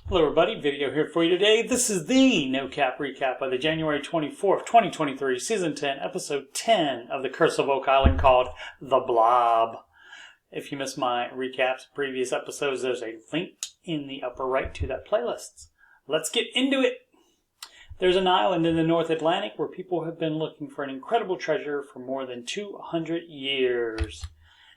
Hello everybody, video here for you today. This is the No Cap Recap of the January 24th, 2023, Season 10, Episode 10 of the Curse of Oak Island called The Blob. If you missed my recaps of previous episodes, there's a link in the upper right to that playlist. Let's get into it. There's an island in the North Atlantic where people have been looking for an incredible treasure for more than 200 years.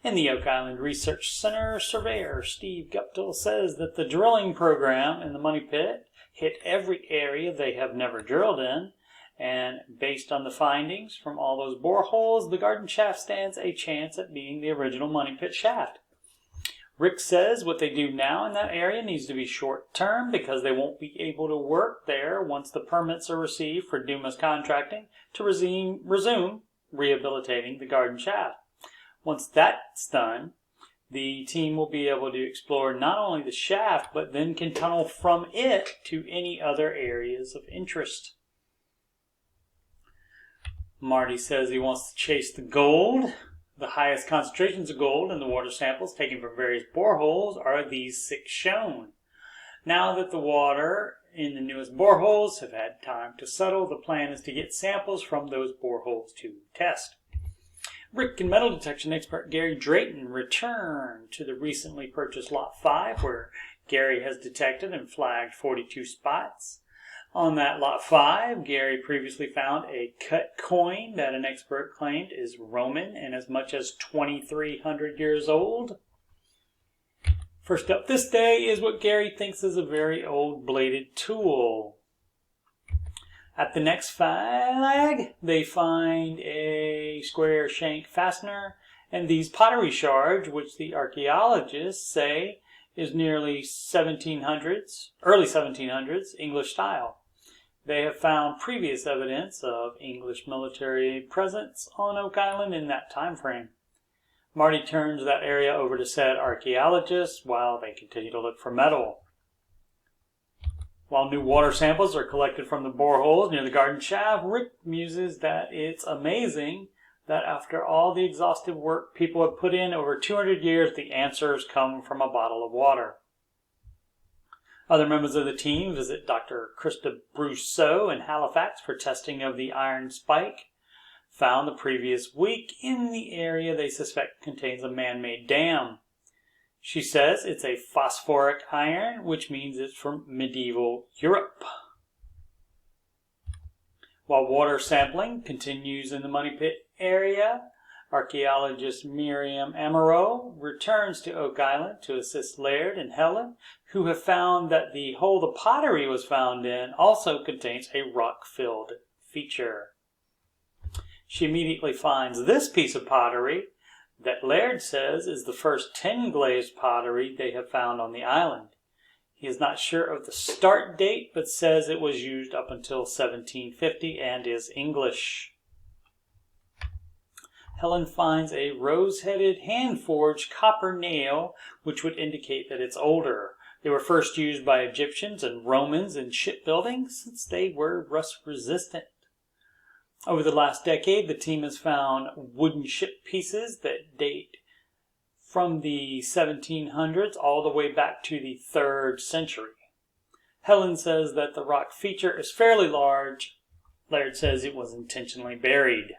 In the Oak Island Research Center, surveyor Steve Guptill says that the drilling program in the money pit hit every area they have never drilled in, and based on the findings from all those boreholes, the garden shaft stands a chance at being the original money pit shaft. Rick says what they do now in that area needs to be short-term because they won't be able to work there once the permits are received for Dumas Contracting to resume rehabilitating the garden shaft. Once that's done, the team will be able to explore not only the shaft, but then can tunnel from it to any other areas of interest. Marty says he wants to chase the gold. The highest concentrations of gold in the water samples taken from various boreholes are these 6 shown. Now that the water in the newest boreholes have had time to settle, the plan is to get samples from those boreholes to test. Rick and metal detection expert Gary Drayton returned to the recently purchased Lot 5, where Gary has detected and flagged 42 spots. On that Lot 5, Gary previously found a cut coin that an expert claimed is Roman and as much as 2,300 years old. First up this day is what Gary thinks is a very old bladed tool. At the next flag, they find a square shank fastener and these pottery shards, which the archaeologists say is nearly early 1700s English style. They have found previous evidence of English military presence on Oak Island in that time frame. Marty turns that area over to said archaeologists while they continue to look for metal. While new water samples are collected from the boreholes near the garden shaft, Rick muses that it's amazing that after all the exhaustive work people have put in over 200 years, the answers come from a bottle of water. Other members of the team visit Dr. Krista Brousseau in Halifax for testing of the iron spike found the previous week in the area they suspect contains a man-made dam. She says it's a phosphoric iron, which means it's from medieval Europe. While water sampling continues in the Money Pit area, archaeologist Miriam Amaro returns to Oak Island to assist Laird and Helen, who have found that the hole the pottery was found in also contains a rock-filled feature. She immediately finds this piece of pottery that Laird says is the first 10 glazed pottery they have found on the island. He is not sure of the start date, but says it was used up until 1750 and is English. Helen finds a rose-headed hand-forged copper nail, which would indicate that it's older. They were first used by Egyptians and Romans in shipbuilding since they were rust-resistant. Over the last decade, the team has found wooden ship pieces that date from the 1700s all the way back to the 3rd century. Helen says that the rock feature is fairly large. Laird says it was intentionally buried.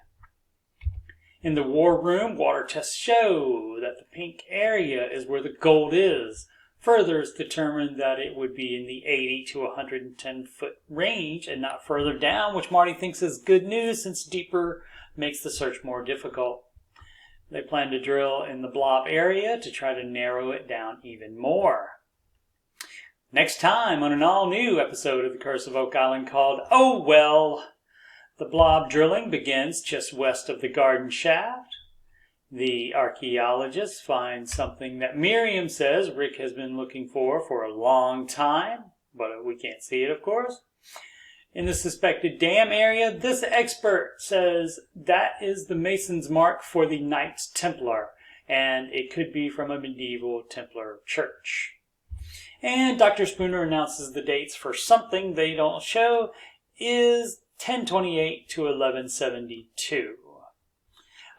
In the war room, water tests show that the pink area is where the gold is. Further, it's determined that it would be in the 80 to 110 foot range and not further down, which Marty thinks is good news since deeper makes the search more difficult. They plan to drill in the Blob area to try to narrow it down even more. Next time on an all-new episode of The Curse of Oak Island called Oh Well, the Blob drilling begins just west of the garden shaft. The archaeologists find something that Miriam says Rick has been looking for a long time, but we can't see it, of course. In the suspected dam area, this expert says that is the Mason's mark for the Knights Templar, and it could be from a medieval Templar church. And Dr. Spooner announces the dates for something they don't show is 1028 to 1172.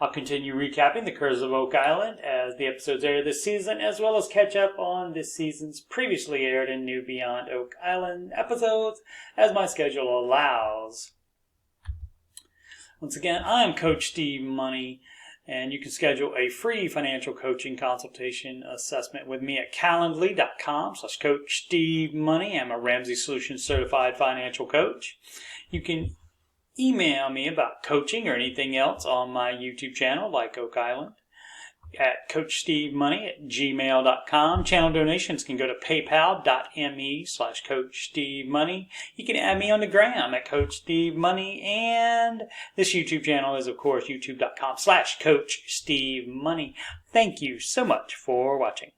I'll continue recapping the Curse of Oak Island as the episodes air this season, as well as catch up on this season's previously aired and new Beyond Oak Island episodes as my schedule allows. Once again, I'm Coach Steve Money, and you can schedule a free financial coaching consultation assessment with me at calendly.com/Coach Steve Money. I'm a Ramsey Solutions certified financial coach. You can email me about coaching or anything else on my YouTube channel, like Oak Island, at CoachSteveMoney@gmail.com. Channel donations can go to paypal.me/CoachSteveMoney. You can add me on the gram at Coach Steve Money, and this YouTube channel is, of course, youtube.com/Coach Steve Money. Thank you so much for watching.